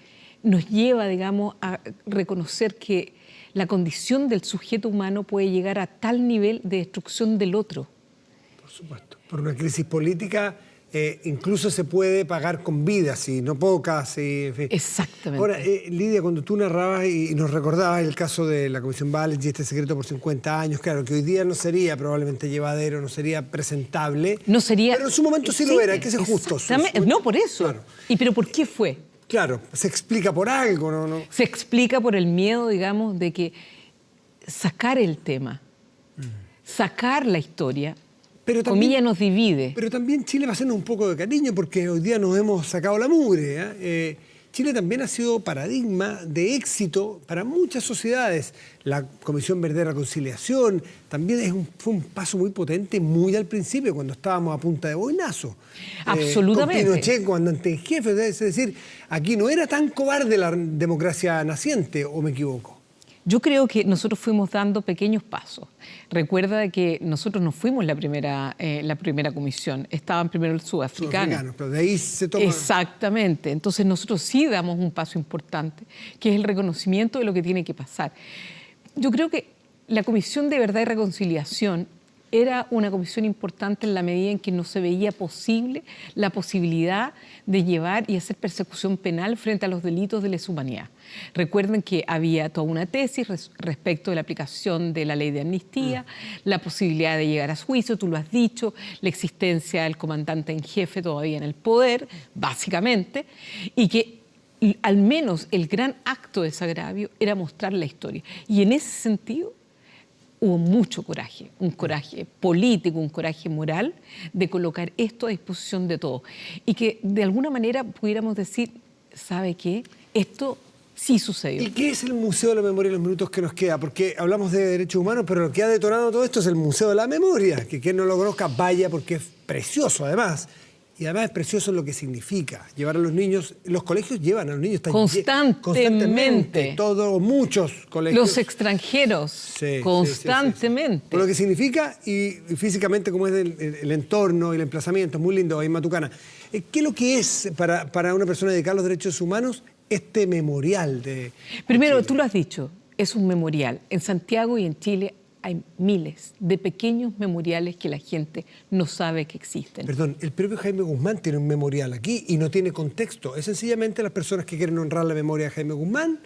nos lleva, digamos, a reconocer que la condición del sujeto humano puede llegar a tal nivel de destrucción del otro. Por supuesto. Por una crisis política incluso se puede pagar con vidas, y no pocas. En fin. Exactamente. Ahora, Lidia, cuando tú narrabas y nos recordabas el caso de la Comisión Valens y este secreto por 50 años, claro, que hoy día no sería probablemente llevadero, no sería presentable. No sería. Pero en su momento sí lo era, hay que ser justos. No, por eso. Claro. ¿Pero por qué fue? Claro, se explica por algo, ¿no? Se explica por el miedo, digamos, de que sacar el tema, sacar la historia, pero también, comilla, nos divide. Pero también Chile va a hacernos un poco de cariño porque hoy día nos hemos sacado la mugre. Chile también ha sido paradigma de éxito para muchas sociedades. La Comisión Verde de Reconciliación también fue un paso muy potente, muy al principio, cuando estábamos a punta de boinazo. Absolutamente. Con Pinochet, comandante en jefe. Es decir, aquí no era tan cobarde la democracia naciente, ¿o me equivoco? Yo creo que nosotros fuimos dando pequeños pasos. Recuerda que nosotros no fuimos la primera comisión, estaban primero el sudafricano. Pero de ahí se toma... Exactamente. Entonces nosotros sí damos un paso importante, que es el reconocimiento de lo que tiene que pasar. Yo creo que la Comisión de Verdad y Reconciliación era una comisión importante en la medida en que no se veía posible la posibilidad de llevar y hacer persecución penal frente a los delitos de lesa humanidad. Recuerden que había toda una tesis respecto de la aplicación de la ley de amnistía, la posibilidad de llegar a juicio, tú lo has dicho, la existencia del comandante en jefe todavía en el poder, básicamente, y que al menos el gran acto de desagravio era mostrar la historia. Y en ese sentido hubo mucho coraje, un coraje político, un coraje moral de colocar esto a disposición de todos. Y que de alguna manera pudiéramos decir, ¿sabe qué? Esto sí sucedió. ¿Y qué es el Museo de la Memoria en los minutos que nos queda? Porque hablamos de derechos humanos, pero lo que ha detonado todo esto es el Museo de la Memoria. Que quien no lo conozca vaya, porque es precioso además. Y además es precioso lo que significa llevar a los niños. Los colegios llevan a los niños constantemente. Muchos colegios. Los extranjeros, constantemente. Por lo que significa y físicamente como es el entorno y el emplazamiento. Es muy lindo ahí en Matucana. ¿Qué es lo que es para una persona dedicada a los derechos humanos este memorial de Primero, Chile? tú lo has dicho, es un memorial. En Santiago y en Chile hay miles de pequeños memoriales que la gente no sabe que existen. Perdón, el propio Jaime Guzmán tiene un memorial aquí y no tiene contexto. Es sencillamente las personas que quieren honrar la memoria de Jaime Guzmán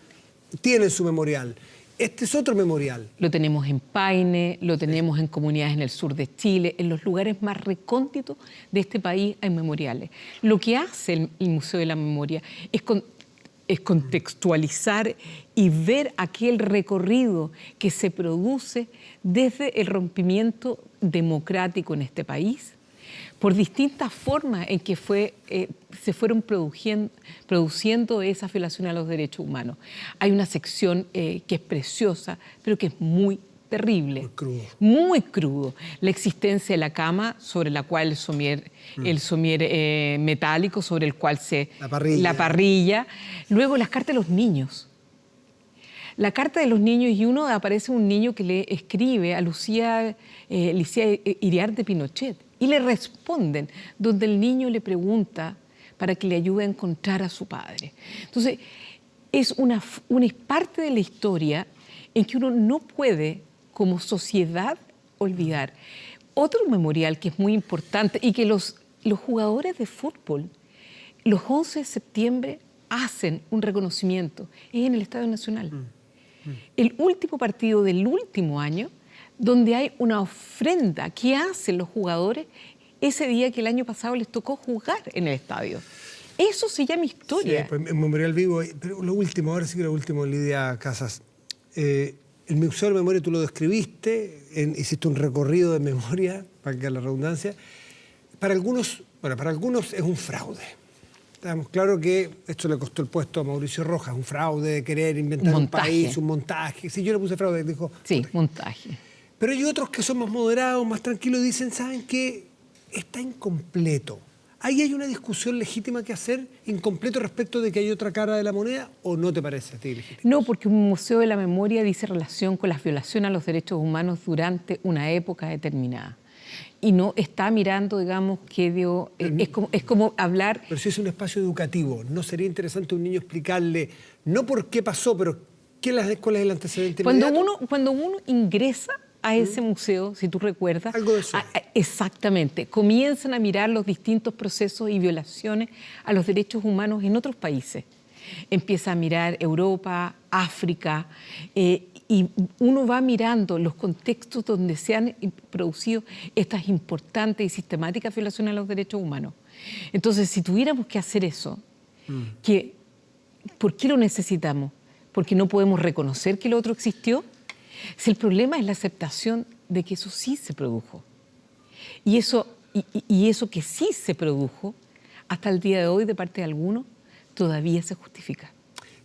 tienen su memorial. Este es otro memorial. Lo tenemos en Paine, lo tenemos en comunidades en el sur de Chile, en los lugares más recónditos de este país hay memoriales. Lo que hace el Museo de la Memoria es contextualizar y ver aquel recorrido que se produce desde el rompimiento democrático en este país, por distintas formas en que se fueron produciendo esas violaciones a los derechos humanos. Hay una sección que es preciosa, pero que es muy terrible. Muy crudo. Muy crudo. La existencia de la cama sobre la cual el somier metálico, sobre el cual la parrilla. Luego las cartas de los niños. La carta de los niños, y aparece un niño que le escribe a Lucía Iriarte Pinochet, y le responden, donde el niño le pregunta para que le ayude a encontrar a su padre. Entonces, es parte de la historia en que uno no puede, como sociedad, olvidar. Otro memorial que es muy importante y que los jugadores de fútbol, los 11 de septiembre, hacen un reconocimiento, es en el Estadio Nacional. El último partido del último año, donde hay una ofrenda que hacen los jugadores ese día que el año pasado les tocó jugar en el estadio. Eso se llama historia. Sí, pues, en Memorial Vivo, pero lo último, ahora sí que lo último, Lidia Casas. El Museo de la Memoria tú lo describiste, hiciste un recorrido de memoria, para que la redundancia. Para algunos Bueno, para algunos es un fraude. Estamos claro que esto le costó el puesto a Mauricio Rojas, un fraude de querer inventar un país, un montaje. Sí, yo le puse fraude, dijo. Sí, montaje. Pero hay otros que son más moderados, más tranquilos y dicen, ¿saben qué? Está incompleto. ¿Ahí hay una discusión legítima que hacer, incompleto respecto de que hay otra cara de la moneda, o no te parece a ti legítimo? No, porque un museo de la memoria dice relación con las violaciones a los derechos humanos durante una época determinada. Y no está mirando, digamos, que dio... es como hablar... Pero si es un espacio educativo, ¿no sería interesante a un niño explicarle, no por qué pasó, pero cuál es el antecedente inmediato? Cuando uno ingresa a ese museo, si tú recuerdas... Algo de eso. Exactamente. Comienzan a mirar los distintos procesos y violaciones a los derechos humanos en otros países. Empieza a mirar Europa, África, y uno va mirando los contextos donde se han producido estas importantes y sistemáticas violaciones a los derechos humanos. Entonces, si tuviéramos que hacer eso, ¿por qué lo necesitamos? ¿Porque no podemos reconocer que lo otro existió? Si el problema es la aceptación de que eso sí se produjo. Y eso que sí se produjo, hasta el día de hoy, de parte de algunos, todavía se justifica.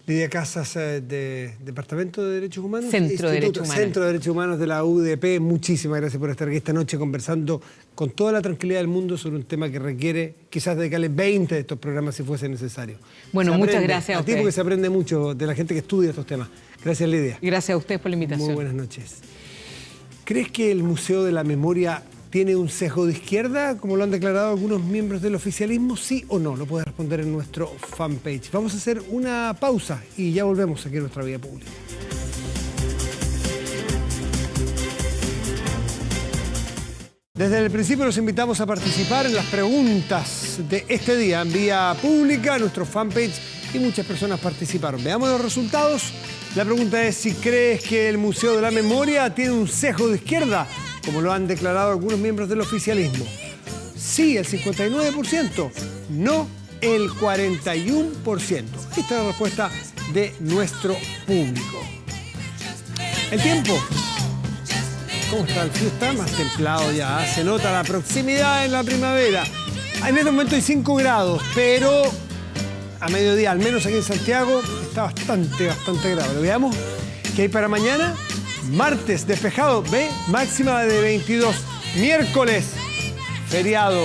Lidia Casas, de Departamento de Derechos Humanos. Centro de Derechos Humanos. Centro de Derechos Humanos de la UDP. Muchísimas gracias por estar aquí esta noche conversando con toda la tranquilidad del mundo sobre un tema que requiere quizás dedicarle 20 de estos programas si fuese necesario. Bueno, muchas gracias a ti porque se aprende mucho de la gente que estudia estos temas. Gracias, Lidia. Gracias a ustedes por la invitación. Muy buenas noches. ¿Crees que el Museo de la Memoria tiene un sesgo de izquierda, como lo han declarado algunos miembros del oficialismo? ¿Sí o no? Lo puedes responder en nuestro fanpage. Vamos a hacer una pausa y ya volvemos aquí en nuestra vía pública. Desde el principio los invitamos a participar en las preguntas de este día en vía pública, nuestro fanpage, y muchas personas participaron. Veamos los resultados. La pregunta es si crees que el Museo de la Memoria tiene un sesgo de izquierda, como lo han declarado algunos miembros del oficialismo. Sí, el 59%. No, el 41%. Esta es la respuesta de nuestro público. El tiempo. ¿Cómo está? El frío está más templado ya. Se nota la proximidad en la primavera. En este momento hay 5 grados, pero a mediodía, al menos aquí en Santiago, está bastante agradable. Veamos qué hay para mañana. Martes, despejado, ¿ve? Máxima de 22. Miércoles, feriado,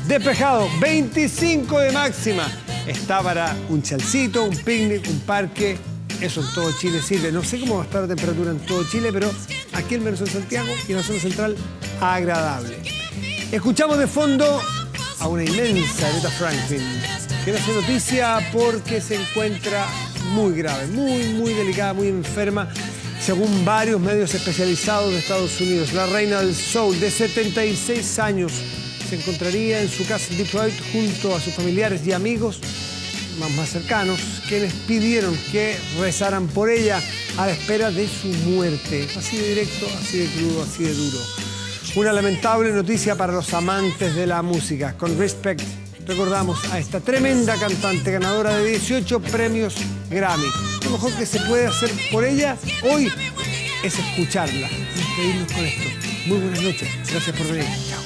despejado, 25 de máxima. Está para un chalcito, un picnic, un parque. Eso en todo Chile sirve. No sé cómo va a estar la temperatura en todo Chile, pero aquí al menos en Santiago y en la zona central, agradable. Escuchamos de fondo a una inmensa Aretha Franklin, que no hace noticia porque se encuentra muy grave, muy delicada, muy enferma, según varios medios especializados de Estados Unidos. La reina del soul, de 76 años, se encontraría en su casa en Detroit junto a sus familiares y amigos más cercanos, quienes pidieron que rezaran por ella a la espera de su muerte. Así de directo, así de crudo, así de duro. Una lamentable noticia para los amantes de la música. Con Respect recordamos a esta tremenda cantante ganadora de 18 premios Grammy. Lo mejor que se puede hacer por ella hoy es escucharla. Despedirnos con esto. Muy buenas noches. Gracias por venir. Chao.